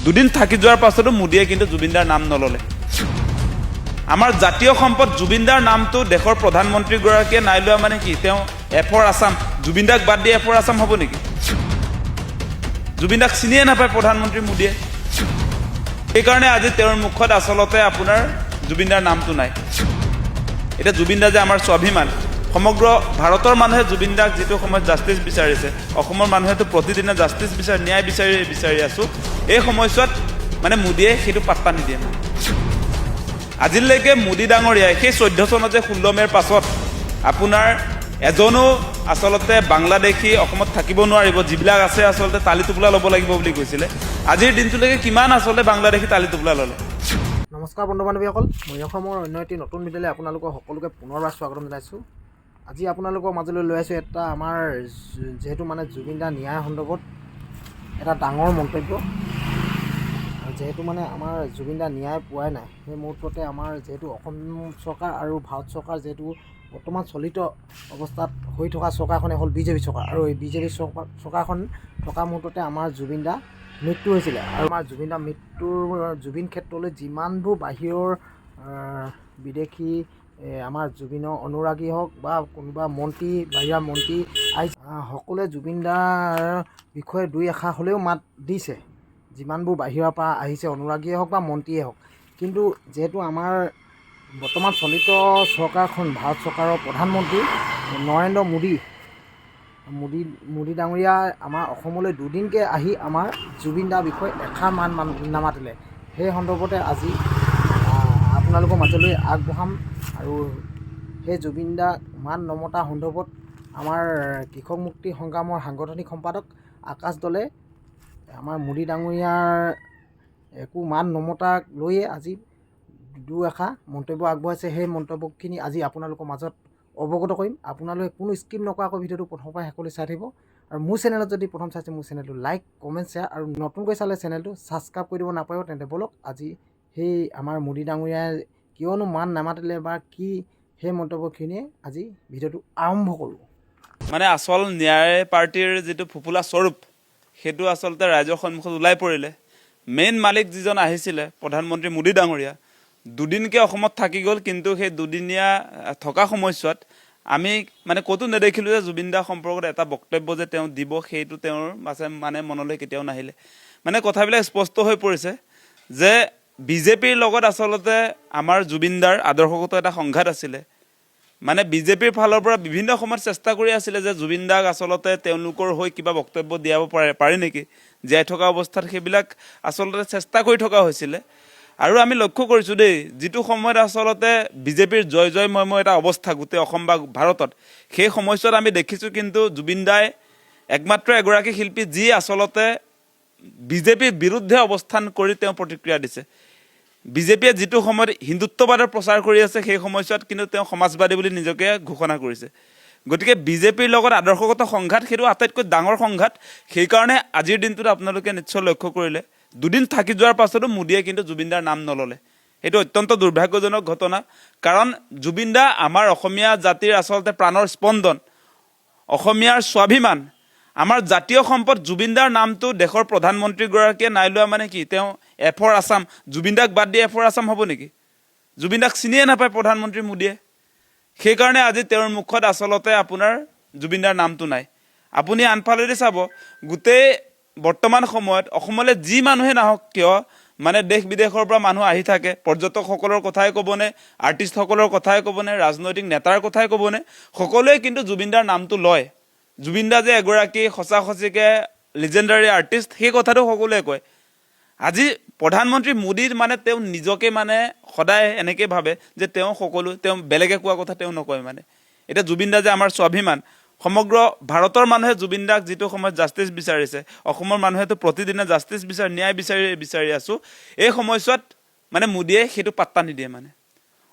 দুদিন থাকি যোৱাৰ পাছতো মোদীয়ে কিন্তু জুবিনদাৰ নাম নললে আমাৰ জাতীয় সম্পদ জুবিনদাৰ নামটো দেশৰ প্ৰধানমন্ত্ৰীগৰাকীয়ে নাই লোৱা মানে কি তেওঁ এফৰ আসাম জুবিনদাক বাদ দিয়ে এফৰ আসাম হ'ব নেকি জুবিনদাক চিনিয়ে নাপায় প্ৰধানমন্ত্ৰী মোদীয়ে সেইকাৰণে আজি তেওঁৰ মুখত আসলতে আপোনাৰ জুবিনদাৰ নামটো নাই এটা জুবিনদা যে আমাৰ স্বাভিমান সমগ্ৰ ভাৰতৰ মানুহে জুবিনদাক যেটো সময়ত জাস্টিস বিচাৰিছে অসমৰ মানুহেতো প্ৰতিদিনে জাস্টিস বিচাৰ ন্যায় বিচাৰি আছো এই সময়ছোৱাত মানে মোদীয়ে সেইটো পাত্তা নিদিয়ে আজিলৈকে মোদী ডাঙৰীয়াই সেই 14 চনত যে 16 মেৰ পাছত আপোনাৰ এজনো আসলতে বাংলাদেশী অসমত থাকিব নোৱাৰিব যিবিলাক আছে আসলতে তালি টোপলা ল'ব লাগিব বুলি কৈছিলে আজিৰ দিনটোলৈকে কিমান আসলতে বাংলাদেশী তালি টোপলা ল'লে নমস্কাৰ বন্ধু বান্ধৱীসকল মই অসমৰ অন্য এটি নতুন ভিডিঅ'লৈ আপোনালোকক সকলোকে পুনৰবাৰ স্বাগতম জনাইছোঁ আজি আপোনালোকৰ মাজলৈ লৈ আহিছোঁ এটা আমাৰ যেহেতু মানে জুবিনদাৰ ন্যায় সন্দৰ্ভত এটা ডাঙৰ মন্তব্য যেহেতু মানে আমাৰ জুবিনদাৰ ন্যায় পোৱাই নাই সেই মুহূৰ্ততে আমাৰ যেহেতু অসম চৰকাৰ আৰু ভাৰত চৰকাৰ যেহেতু বৰ্তমান চলিত অৱস্থাত হৈ থকা চৰকাৰখনে হ'ল বিজেপি চৰকাৰ আৰু এই বিজেপি চৰকাৰখন থকা মুহূৰ্ততে আমাৰ জুবিনদাৰ মৃত্যু হৈছিলে আৰু আমাৰ জুবিনদাৰ জুবিন ক্ষেত্ৰলৈ যিমানবোৰ বাহিৰৰ বিদেশী আমাৰ জুবিনৰ অনুৰাগী হওক বা কোনোবা মন্ত্ৰী বাহিৰা মন্ত্ৰী আহিছে সকলোৱে জুবিনদাৰ বিষয়ে দুই এষাৰ হ'লেও মাত দিছে যিমানবোৰ বাহিৰৰ পৰা আহিছে অনুৰাগীয়ে হওক বা মন্ত্ৰীয়ে হওক কিন্তু যেহেতু আমাৰ বৰ্তমান চলিত চৰকাৰখন ভাৰত চৰকাৰৰ প্ৰধানমন্ত্ৰী নৰেন্দ্ৰ মোদী ডাঙৰীয়া আমাৰ অসমলৈ দুদিনকৈ আহি আমাৰ জুবিনদাৰ বিষয়ে এষাৰ মান নামাতিলে সেই সন্দৰ্ভতে আজি আপোনালোকৰ মাজলৈ আগবঢ়াম আৰু সেই জুবিনদাৰ মান নমতা সন্দৰ্ভত আমাৰ কৃষক মুক্তি সংগ্ৰামৰ সাংগঠনিক সম্পাদক আকাশ দলে আমাৰ মোদী ডাঙৰীয়াৰ একো মান নমতাক লৈয়ে আজি দুই এষাৰ মন্তব্য আগবঢ়াইছে সেই মন্তব্যখিনি আজি আপোনালোকৰ মাজত অৱগত কৰিম আপোনালোকে কোনো স্কিপ নকৰাকৈ ভিডিঅ'টো প্ৰথমৰ পৰা শেষলৈ চাই থাকিব আৰু মোৰ চেনেলত যদি প্ৰথম চাইছে মোৰ চেনেলটো লাইক কমেণ্ট শ্বেয়াৰ আৰু নতুনকৈ চালে চেনেলটো ছাবস্ক্ৰাইব কৰি দিব নাপাব তেন্তে বলক আজি সেই আমাৰ মোদী ডাঙৰীয়াই কিয়নো মান নামাতিলে বা কি সেই মন্তব্যখিনিয়ে আজি ভিডিঅ'টো আৰম্ভ কৰোঁ মানে আসল ন্যায় পাৰ্টিৰ যেটো ফুপুলা স্বৰূপ সেইটো আসলতে ৰাইজৰ সন্মুখত ওলাই পৰিলে মেইন মালিক যিজন আহিছিলে প্ৰধানমন্ত্ৰী মোদী ডাঙৰীয়া দুদিনকৈ অসমত থাকি গ'ল কিন্তু সেই দুদিনীয়া থকা সময়ছোৱাত আমি মানে ক'তো নেদেখিলোঁ যে জুবিনদা সম্পৰ্কত এটা বক্তব্য যে তেওঁ দিব সেইটো তেওঁৰ মানে মনলৈ কেতিয়াও নাহিলে মানে কথাবিলাক স্পষ্ট হৈ পৰিছে যে বিজেপিৰ লগত আসলতে আমাৰ জুবিনদাৰ আদৰ্শগত এটা সংঘাত আছিলে মানে বিজেপিৰ ফালৰ পৰা বিভিন্ন সময়ত চেষ্টা কৰি আছিলে যে জুবিনদাক আসলতে তেওঁলোকৰ হৈ কিবা বক্তব্য দিয়াব পাৰে নেকি জীয়াই থকা অৱস্থাত সেইবিলাক আসলতে চেষ্টা কৰি থকা হৈছিলে আৰু আমি লক্ষ্য কৰিছোঁ দেই যিটো সময়ত আসলতে বিজেপিৰ জয়ময় এটা অৱস্থা গোটেই অসম বা ভাৰতত সেই সময়ছোৱাত আমি দেখিছোঁ কিন্তু জুবিনদাই একমাত্ৰ এগৰাকী শিল্পী যি আসলতে বিজেপিৰ বিৰুদ্ধে অৱস্থান কৰি তেওঁ প্ৰতিক্ৰিয়া দিছে বিজেপিয়ে যিটো সময়ত হিন্দুত্ববাদৰ প্ৰচাৰ কৰি আছে সেই সময়ছোৱাত কিন্তু তেওঁ সমাজবাদী বুলি নিজকে ঘোষণা কৰিছে গতিকে বিজেপিৰ লগত আদৰ্শগত সংঘাত সেইটো আটাইতকৈ ডাঙৰ সংঘাত সেইকাৰণে আজিৰ দিনটোত আপোনালোকে নিশ্চয় লক্ষ্য কৰিলে দুদিন থাকি যোৱাৰ পাছতো মোদীয়ে কিন্তু জুবিনদাৰ নাম নললে এইটো অত্যন্ত দুৰ্ভাগ্যজনক ঘটনা কাৰণ জুবিনদা আমাৰ অসমীয়া জাতিৰ আসলতে প্ৰাণৰ স্পন্দন অসমীয়াৰ স্বাভিমান আমাৰ জাতীয় সম্পদ জুবিনদাৰ নামটো দেশৰ প্ৰধানমন্ত্ৰীগৰাকীয়ে নাই লোৱা মানে কি তেওঁ এফৰ আসাম জুবিনদাক বাদ দিয়ে এফৰ আসাম হ'ব নেকি জুবিনদাক চিনিয়ে নাপায় প্ৰধানমন্ত্ৰী মোদীয়ে সেইকাৰণে আজি তেওঁৰ মুখত আসলতে আপোনাৰ জুবিনদাৰ নামটো নাই আপুনি আনফালেদি চাব গোটেই বৰ্তমান সময়ত অসমলৈ যি মানুহে নাহক কিয় মানে দেশ বিদেশৰ পৰা মানুহ আহি থাকে পৰ্যটকসকলৰ কথাই ক'বনে আৰ্টিষ্টসকলৰ কথাই ক'বনে ৰাজনৈতিক নেতাৰ কথাই ক'বনে সকলোৱে কিন্তু জুবিনদাৰ নামটো লয় জুবিনদা যে এগৰাকী সঁচাকৈ লিজেণ্ডাৰী আৰ্টিষ্ট সেই কথাটো সকলোৱে কয় আজি প্ৰধানমন্ত্ৰী মোদীৰ মানে তেওঁ নিজকে মানে সদায় এনেকৈ ভাবে যে তেওঁ বেলেগে কোৱা কথা তেওঁ নকয় মানে এতিয়া জুবিনদা যে আমাৰ স্বাভিমান সমগ্ৰ ভাৰতৰ মানুহে জুবিনদাক যেটো সময়ত জাস্টিস বিচাৰিছে অসমৰ মানুহেতো প্ৰতিদিনে জাস্টিস ন্যায় বিচাৰি আছো এই সময়ছোৱাত মানে মোদীয়ে সেইটো পাত্তা নিদিয়ে মানে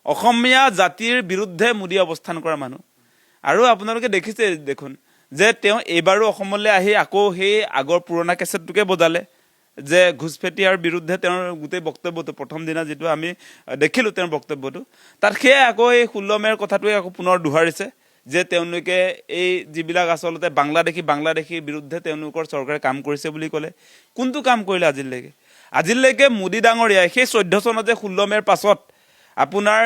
অসমীয়া জাতিৰ বিৰুদ্ধে মোদী অৱস্থান কৰা মানুহ আৰু আপোনালোকে দেখিছে দেখোন যে তেওঁ এইবাৰো অসমলৈ আহি আকৌ সেই আগৰ পুৰণা কেছেটটোকে বজালে যে ঘুচপেটিয়াৰ বিৰুদ্ধে তেওঁৰ গোটেই বক্তব্যটো প্ৰথম দিনা যেটো আমি দেখিলোঁ তেওঁৰ বক্তব্যটো তাত সেয়া আকৌ এই 16 মেৰ কথাটোৱে আকৌ পুনৰ দোহাৰিছে যে তেওঁলোকে এই যিবিলাক আসলতে বাংলাদেশীৰ বিৰুদ্ধে তেওঁলোকৰ চৰকাৰে কাম কৰিছে বুলি ক'লে কোনটো কাম কৰিলে আজিলৈকে আজিলৈকে মোদী ডাঙৰীয়াই সেই 14 চনত যে 16 মে'ৰ পাছত আপোনাৰ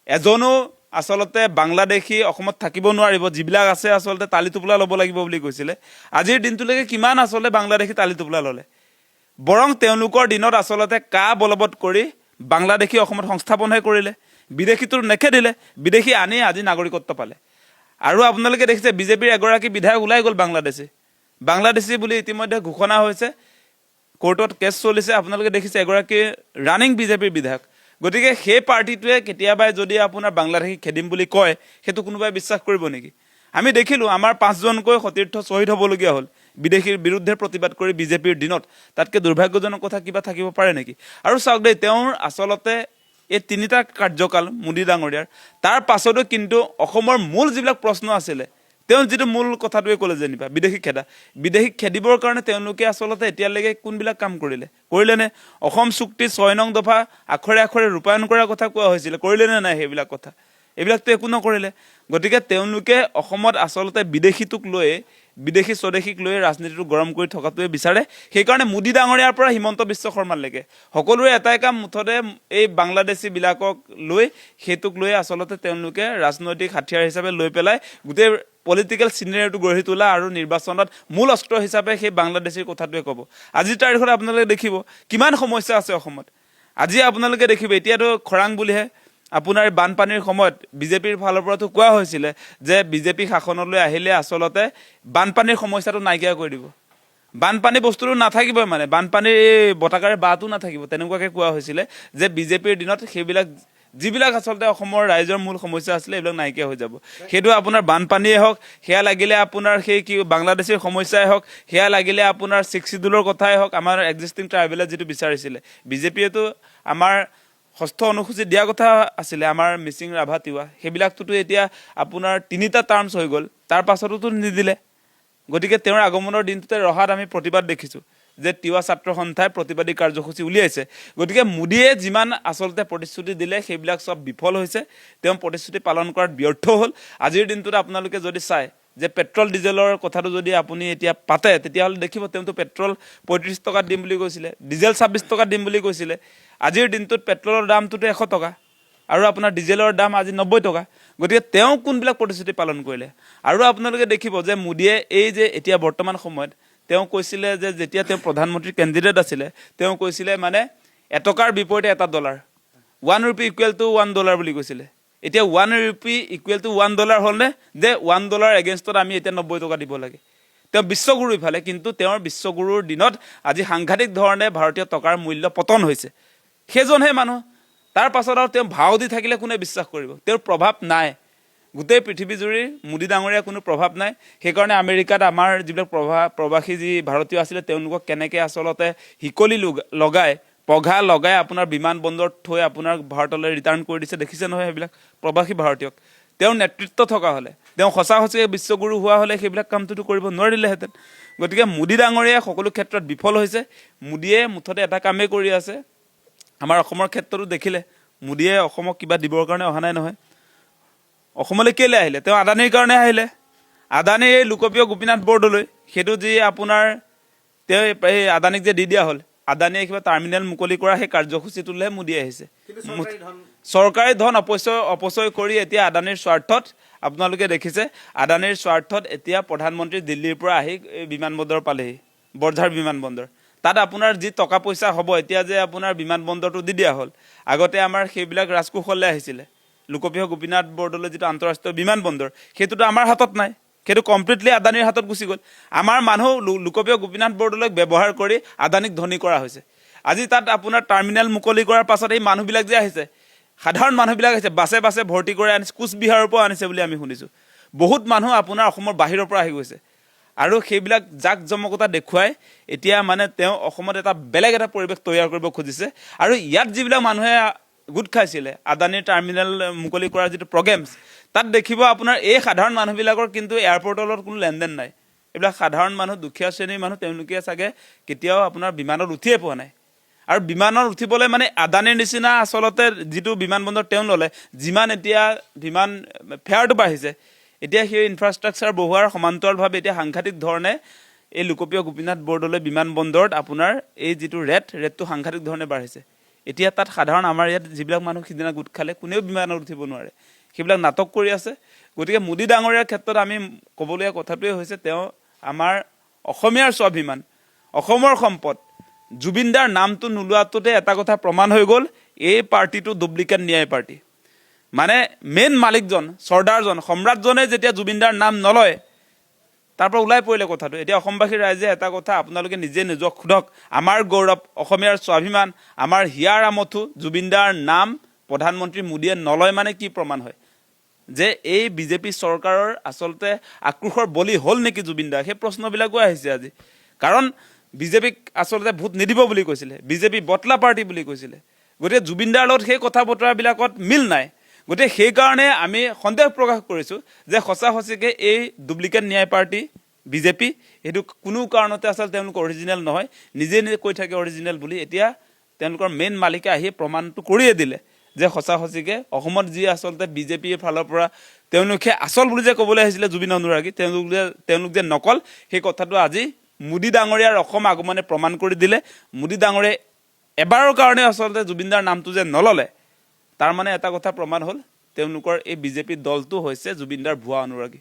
এজনো আচলতে বাংলাদেশী অসমত থাকিব নোৱাৰিব, যিবিলাক আছে আচলতে তালি টোপোলা ল'ব লাগিব বুলি কৈছিলে। আজিৰ দিনটোলৈকে কিমান আচলতে বাংলাদেশী তালি টোপোলা ল'লে? বৰং তেওঁলোকৰ দিনত আচলতে কা বলবৎ কৰি বাংলাদেশী অসমত সংস্থাপনহে কৰিলে, বিদেশীটো নেখেদিলে, বিদেশী আনি আজি নাগৰিকত্ব পালে। আৰু আপোনালোকে দেখিছে বিজেপিৰ এগৰাকী বিধায়ক ওলাই গ'ল বাংলাদেশী বুলি ইতিমধ্যে ঘোষণা হৈছে, কোৰ্টত কেছ চলিছে। আপোনালোকে দেখিছে এগৰাকী ৰানিং বিজেপিৰ বিধায়ক। গতিকে সেই পাৰ্টিটোৱে কেতিয়াবাই যদি আপোনাৰ বাংলাদেশী খেদিম বুলি কয়, সেইটো কোনোবাই বিশ্বাস কৰিব নেকি? আমি দেখিলোঁ আমাৰ 5জনকৈ সতীৰ্থ শ্বহীদ হ'বলগীয়া হ'ল বিদেশীৰ বিৰুদ্ধে প্ৰতিবাদ কৰি বিজেপিৰ দিনত। তাতকৈ দুৰ্ভাগ্যজনক কথা কিবা থাকিব পাৰে নেকি? আৰু চাওক দেই, তেওঁৰ আচলতে এই 3টা কাৰ্যকাল মোদী ডাঙৰীয়াৰ, তাৰ পাছতো কিন্তু অসমৰ মূল যিবিলাক প্ৰশ্ন আছিলে, তেওঁ যিটো মূল কথাটোৱে ক'লে যেনিবা বিদেশীক খেদিবৰ কাৰণে তেওঁলোকে আচলতে এতিয়ালৈকে কোনবিলাক কাম কৰিলেনে? অসম চুক্তি 6 নং দফা আখৰে আখৰে ৰূপায়ণ কৰাৰ কথা কোৱা হৈছিলে, কৰিলেনে নাই? সেইবিলাক কথা এইবিলাকতো একো নকৰিলে। গতিকে তেওঁলোকে অসমত আচলতে বিদেশী স্বদেশীক লৈ ৰাজনীতিটো গৰম কৰি থকাটোৱে বিচাৰে। সেইকাৰণে মোদী ডাঙৰীয়াৰ পৰা হিমন্ত বিশ্ব শৰ্মালৈকে সকলোৰে এটাই কাম, মুঠতে এই বাংলাদেশীবিলাকক লৈ সেইটোক লৈ আচলতে তেওঁলোকে ৰাজনৈতিক হাথিয়াৰ হিচাপে লৈ পেলাই গোটেই পলিটিকেল চিনেৰিটো গঢ়ি তোলা আৰু নিৰ্বাচনত মূল অস্ত্ৰ হিচাপে সেই বাংলাদেশীৰ কথাটোৱে ক'ব। আজিৰ তাৰিখত আপোনালোকে দেখিব কিমান সমস্যা আছে অসমত। আজি আপোনালোকে দেখিব এতিয়াতো খৰাং বুলিহে, আপোনাৰ বানপানীৰ সময়ত বিজেপিৰ ফালৰ পৰাতো কোৱা হৈছিলে যে বিজেপি শাসনলৈ আহিলে আচলতে বানপানীৰ সমস্যাটো নাইকিয়া কৰি দিব, বানপানী বস্তুটো নাথাকিবই, মানে বানপানীৰ এই বতাকাৰে বাটো নাথাকিব, তেনেকুৱাকৈ কোৱা হৈছিলে যে বিজেপিৰ দিনত সেইবিলাক যিবিলাক আচলতে অসমৰ ৰাইজৰ মূল সমস্যা আছিলে এইবিলাক নাইকিয়া হৈ যাব। সেইটো আপোনাৰ বানপানীয়ে হওক, সেয়া লাগিলে আপোনাৰ সেই বাংলাদেশীৰ সমস্যাই হওক, সেয়া লাগিলে আপোনাৰ 6 শিডিউলৰ কথাই হওক, আমাৰ এক্সিষ্টিং ট্ৰাইবেলে যিটো বিচাৰিছিলে। বিজেপিয়েতো আমাৰ 6ষ্ঠ অনুসূচী দিয়া কথা আছিলে, আমাৰ মিচিং, ৰাভা, তিৱা, সেইবিলাকটোতো এতিয়া আপোনাৰ 3টা টাৰ্মছ হৈ গ'ল, তাৰ পাছতোতো নিদিলে। গতিকে তেওঁৰ আগমনৰ দিনটোতে ৰহাত আমি প্ৰতিবাদ দেখিছোঁ যে তিৱা ছাত্ৰ সন্থাই প্ৰতিবাদী কাৰ্যসূচী উলিয়াইছে। গতিকে মোদীয়ে যিমান আচলতে প্ৰতিশ্ৰুতি দিলে সেইবিলাক চব বিফল হৈছে, তেওঁ প্ৰতিশ্ৰুতি পালন কৰাত ব্যৰ্থ হ'ল। আজিৰ দিনটোত আপোনালোকে যদি চায় যে পেট্ৰল ডিজেলৰ কথাটো যদি আপুনি এতিয়া পাতে, তেতিয়াহ'লে দেখিব তেওঁতো পেট্ৰল 35 টকাত দিম বুলি কৈছিলে, ডিজেল 26 টকাত দিম বুলি কৈছিলে। আজিৰ দিনটোত পেট্ৰলৰ দামটোতো 100 টকা আৰু আপোনাৰ ডিজেলৰ দাম আজি 90 টকা। গতিকে তেওঁ কোনবিলাক প্ৰতিশ্ৰুতি পালন কৰিলে? আৰু আপোনালোকে দেখিব যে মোদীয়ে এই যে এতিয়া বৰ্তমান সময়ত তেওঁ কৈছিলে যে যেতিয়া তেওঁ প্ৰধানমন্ত্ৰী কেণ্ডিডেট আছিলে, তেওঁ কৈছিলে মানে এটকাৰ বিপৰীতে এটা ডলাৰ, 1 rupee equal to $1 বুলি কৈছিলে। এতিয়া 1 rupee equal to $1 হ'লনে যে $1 এগেইনষ্টত আমি এতিয়া 90 টকা দিব লাগে? তেওঁ বিশ্বগুৰু ইফালে, কিন্তু তেওঁৰ বিশ্বগুৰুৰ দিনত আজি সাংঘাতিক ধৰণে ভাৰতীয় টকাৰ মূল্য পতন হৈছে। সেইজনহে মানুহ, তাৰ পাছত আৰু তেওঁ ভাও দি থাকিলে কোনে বিশ্বাস কৰিব? তেওঁৰ প্ৰভাৱ নাই, গোটেই পৃথিৱীজুৰি মোদী ডাঙৰীয়াৰ কোনো প্ৰভাৱ নাই। সেইকাৰণে আমেৰিকাত আমাৰ যিবিলাক প্ৰবাসী যি ভাৰতীয় আছিলে, তেওঁলোকক কেনেকৈ আচলতে শিকলি পঘা লগাই আপোনাৰ বিমান বন্দৰত থৈ আপোনাৰ ভাৰতলৈ ৰিটাৰ্ণ কৰি দিছে, দেখিছে নহয় সেইবিলাক প্ৰবাসী ভাৰতীয়ক। তেওঁৰ নেতৃত্ব থকা হ'লে, তেওঁ সঁচাকৈ বিশ্বগুৰু হোৱা হ'লে সেইবিলাক কামটোতো কৰিব নোৱাৰিলেহেঁতেন। গতিকে মোদী ডাঙৰীয়াই সকলো ক্ষেত্ৰত বিফল হৈছে। মোদীয়ে মুঠতে এটা কামেই কৰি আছে, আমাৰ অসমৰ ক্ষেত্ৰতো দেখিলে মোদীয়ে অসমক কিবা দিবৰ কাৰণে অহা নাই নহয়। অসমলৈ কেলৈ আহিলে? তেওঁ আদানীৰ কাৰণে আহিলে। আদানীৰ এই লোকপ্ৰিয় গোপীনাথ বৰদলৈ, সেইটো যি আপোনাৰ তেওঁ এই আদানীক যে দি দিয়া হ'ল, আদানীয়ে কিবা টাৰ্মিনেল মুকলি কৰা সেই কাৰ্যসূচীটোলৈহে মোদী আহিছে। চৰকাৰী ধন অপচয় কৰি এতিয়া আদানীৰ স্বাৰ্থত, আপোনালোকে দেখিছে আদানীৰ স্বাৰ্থত এতিয়া প্ৰধানমন্ত্ৰী দিল্লীৰ পৰা আহি এই বিমানবন্দৰ পালেহি, বৰঝাৰ বিমানবন্দৰ। তাত আপোনাৰ যি টকা পইচা হ'ব, এতিয়া যে আপোনাৰ বিমানবন্দৰটো দি দিয়া হ'ল, আগতে আমাৰ সেইবিলাক ৰাজকোষলৈ আহিছিলে। লোকপ্ৰিয় গোপীনাথ বৰদলৈ যিটো আন্তঃৰাষ্ট্ৰীয় বিমানবন্দৰ, সেইটোতো আমাৰ হাতত নাই, সেইটো কমপ্লিটলি আদানীৰ হাতত গুচি গ'ল। আমাৰ মানুহ লোকপ্ৰিয় গোপীনাথ বৰদলৈক ব্যৱহাৰ কৰি আদানীক ধনী কৰা হৈছে। আজি তাত আপোনাৰ টাৰ্মিনেল মুকলি কৰাৰ পাছত এই মানুহবিলাক যে আহিছে, সাধাৰণ মানুহবিলাক আহিছে, বাছে ভৰ্তি কৰি আনিছে, কোচবিহাৰৰ পৰা আনিছে বুলি আমি শুনিছোঁ। বহুত মানুহ আপোনাৰ অসমৰ বাহিৰৰ পৰা আহি গৈছে। আৰু সেইবিলাক জাক জমকতা দেখুৱাই এতিয়া মানে তেওঁ অসমত এটা বেলেগ এটা পৰিৱেশ তৈয়াৰ কৰিব খুজিছে। আৰু ইয়াত যিবিলাক মানুহে গোট খাইছিলে আদানীৰ টাৰ্মিনেল মুকলি কৰাৰ যিটো প্ৰগ্ৰেমছ, তাত দেখিব আপোনাৰ এই সাধাৰণ মানুহবিলাকৰ কিন্তু এয়াৰপৰ্টৰ লগত কোনো লেনদেন নাই। এইবিলাক সাধাৰণ মানুহ, দুখীয়া শ্ৰেণীৰ মানুহ, তেওঁলোকে চাগে কেতিয়াও আপোনাৰ বিমানত উঠিয়ে পোৱা নাই। আৰু বিমানত উঠিবলৈ মানে আদানীৰ নিচিনা আচলতে যিটো বিমানবন্দৰ তেওঁ ল'লে, যিমান এতিয়া বিমান ফেয়াৰটো বাঢ়িছে, এতিয়া সেই ইনফ্ৰাষ্ট্ৰাকচাৰ বঢ়োৱাৰ সমান্তৰালভাৱে এতিয়া সাংঘাতিক ধৰণে এই লোকপ্ৰিয় গোপীনাথ বৰদলৈ বিমানবন্দৰত আপোনাৰ এই যিটো ৰেটটো সাংঘাতিক ধৰণে বাঢ়িছে। এতিয়া তাত সাধাৰণ আমাৰ ইয়াত যিবিলাক মানুহ সিদিনা গোট খালে কোনেও বিমানত উঠিব নোৱাৰে, সেইবিলাক নাটক কৰি আছে। গতিকে মোদী ডাঙৰীয়াৰ ক্ষেত্ৰত আমি ক'বলগীয়া কথাটোৱে হৈছে তেওঁ আমাৰ অসমীয়াৰ স্বাভিমান, অসমৰ সম্পদ জুবিন দাৰ নামটো নোলোৱাটোতে এটা কথা প্ৰমাণ হৈ গ'ল, এই পাৰ্টিটো ডুপ্লিকেট ন্যায় পাৰ্টি। মানে মেইন মালিকজন চৰ্দাৰজন সম্ৰাটজনে যেতিয়া জুবিন দাৰ নাম নলয় তাৰ পৰা ওলাই পৰিলে কথাটো। এতিয়া অসমবাসীৰ ৰাইজে এটা কথা আপোনালোকে নিজে নিজক সোধক, আমাৰ গৌৰৱ, অসমীয়াৰ স্বাভিমান, আমাৰ হিয়াৰ আমঠু জুবিন দাৰ নাম প্ৰধানমন্ত্ৰী মোদীয়ে নলয় মানে কি প্ৰমাণ হয়? যে এই বিজেপি চৰকাৰৰ আচলতে আক্ৰোশৰ বলি হ'ল নেকি জুবিন দা? সেই প্ৰশ্নবিলাকো আহিছে আজি। কাৰণ বিজেপিক আচলতে ভোট নিদিব বুলি কৈছিলে, বিজেপি বটলা পাৰ্টি বুলি কৈছিলে। গতিকে জুবিন দাৰ লগত সেই কথা বতৰাবিলাকত মিল নাই। গতিকে সেইকাৰণে আমি সন্দেহ প্ৰকাশ কৰিছোঁ যে সঁচা সঁচিকৈ এই ডুপ্লিকেট ন্যায় পাৰ্টি বিজেপি এইটো কোনো কাৰণতে আচলতে তেওঁলোক অৰিজিনেল নহয়, নিজে কৈ থাকে অৰিজিনেল বুলি। এতিয়া তেওঁলোকৰ মেইন মালিকে আহি প্ৰমাণটো কৰিয়ে দিলে যে সঁচা সঁচিকৈ অসমত যি আচলতে বিজেপিৰ ফালৰ পৰা তেওঁলোকে আচল বুলি যে ক'বলৈ আহিছিলে জুবিন অনুৰাগী, তেওঁলোক যে নকল, সেই কথাটো আজি মোদী ডাঙৰীয়াৰ অসম আগমনে প্ৰমাণ কৰি দিলে। মোদী ডাঙৰীয়াই এবাৰৰ কাৰণে আচলতে জুবিনদাৰ নামটো যে নল'লে, তাৰ মানে এটা কথা প্ৰমাণ হ'ল তেওঁলোকৰ এই বিজেপি দলটো হৈছে জুবিনদাৰ ভুৱা অনুৰাগী।